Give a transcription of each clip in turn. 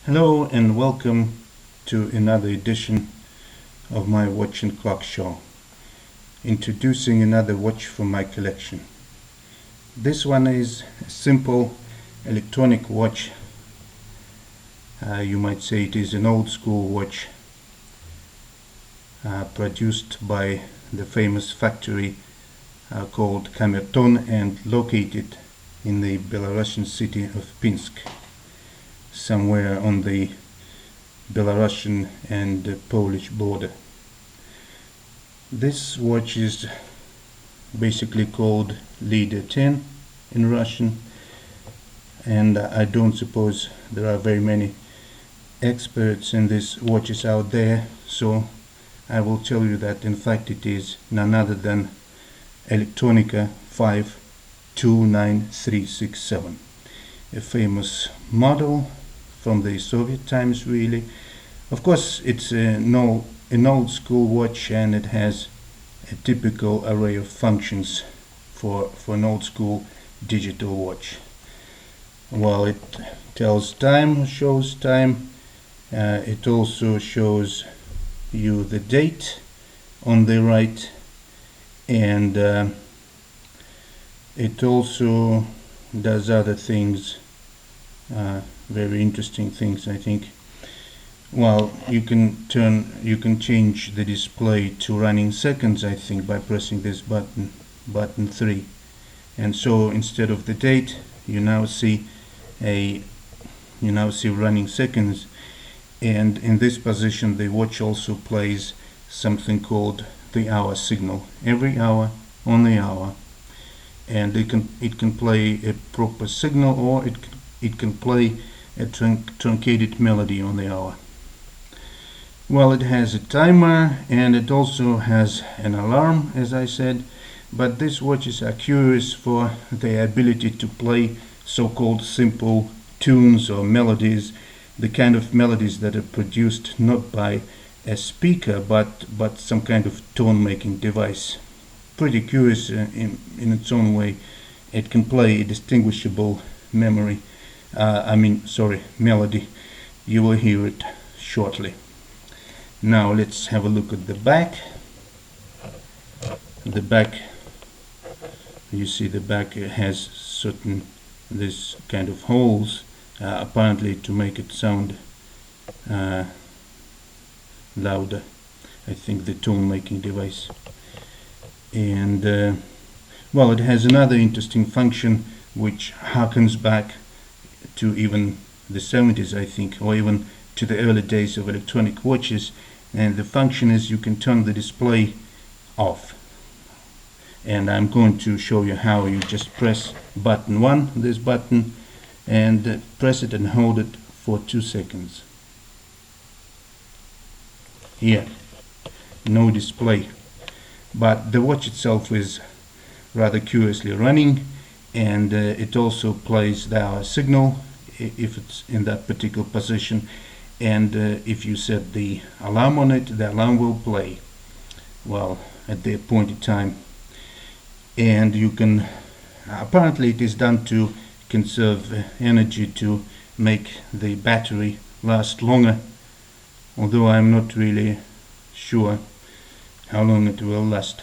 Hello and welcome to another edition of my Watch and Clock show, introducing another watch from my collection. This one is a simple electronic watch. You might say it is an old school watch produced by the famous factory called Kamerton and located in the Belarusian city of Pinsk, somewhere on the Belarusian and Polish border. This watch is basically called Leader 10 in Russian, and I don't suppose there are very many experts in these watches out there, so I will tell you that in fact it is none other than Electronika 529367, a famous model from the Soviet times, really. Of course, it's an old school watch, and it has a typical array of functions for an old school digital watch. While it tells time, shows time, it also shows you the date on the right, and it also does other things, very interesting things, I think. Well, you can change the display to running seconds, I think, by pressing this button 3, and so instead of the date, you now see running seconds, and in this position the watch also plays something called the hour signal every hour on the hour, and it can play a proper signal, or it can play a truncated melody on the hour. Well, it has a timer, and it also has an alarm, as I said, but these watches are curious for their ability to play so-called simple tunes or melodies, the kind of melodies that are produced not by a speaker but some kind of tone-making device. Pretty curious in its own way. It can play a distinguishable melody. You will hear it shortly. Now let's have a look at the back. The back, you see the back has this kind of holes, apparently to make it sound louder. I think the tone-making device. And well, it has another interesting function which harkens back to even the 70s, I think, or even to the early days of electronic watches, and the function is you can turn the display off, and I'm going to show you how. You just press button 1, this button, and press it and hold it for 2 seconds. Here, no display, but the watch itself is rather curiously running, and it also plays the hour signal if it's in that particular position, and if you set the alarm on it, the alarm will play, well, at the appointed time. And you can, apparently it is done to conserve energy, to make the battery last longer, although I'm not really sure how long it will last,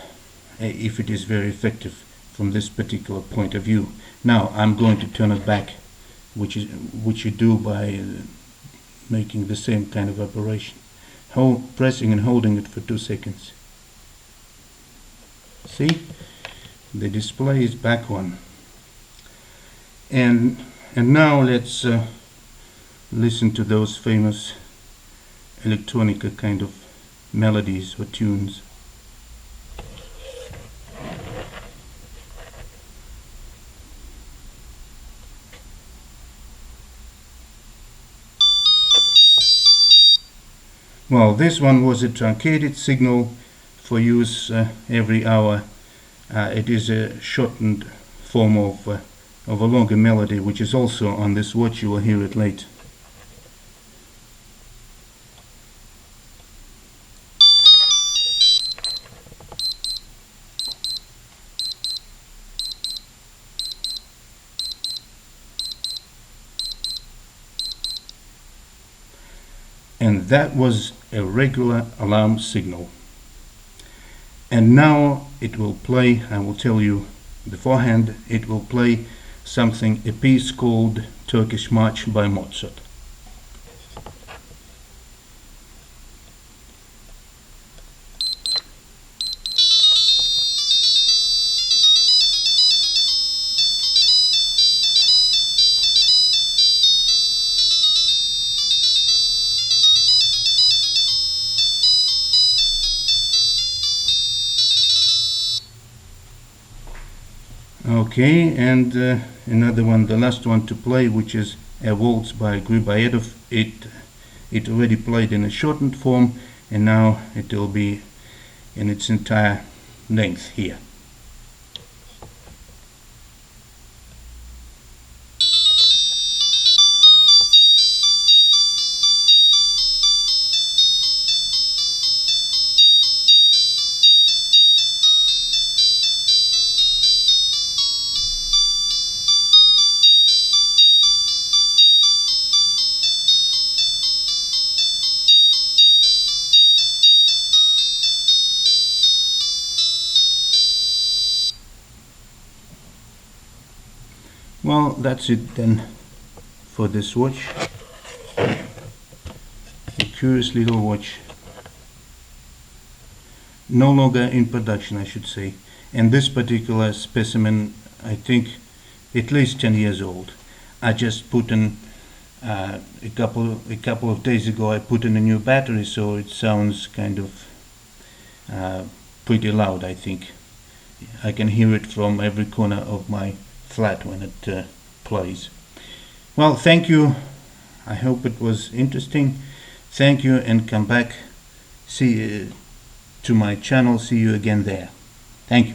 if it is very effective from this particular point of view. Now I'm going to turn it back, which you do by making the same kind of operation, pressing and holding it for 2 seconds. See, the display is back on, and now let's listen to those famous electronica kind of melodies or tunes. Well, this one was a truncated signal for use every hour. It is a shortened form of a longer melody, which is also on this watch. You will hear it later. And that was a regular alarm signal. And now it will play, I will tell you beforehand, it will play something, a piece called Turkish March by Mozart. Okay, and another one, the last one to play, which is a waltz by Griboyedov. It already played in a shortened form, and now it will be in its entire length here. Well, that's it then for this watch. A curious little watch. No longer in production, I should say. And this particular specimen, I think, at least 10 years old. I just put in a couple of days ago. I put in a new battery, so it sounds kind of pretty loud. I think I can hear it from every corner of my flat when it plays. Well, thank you. I hope it was interesting. Thank you, and come back. See to my channel. See you again there. Thank you.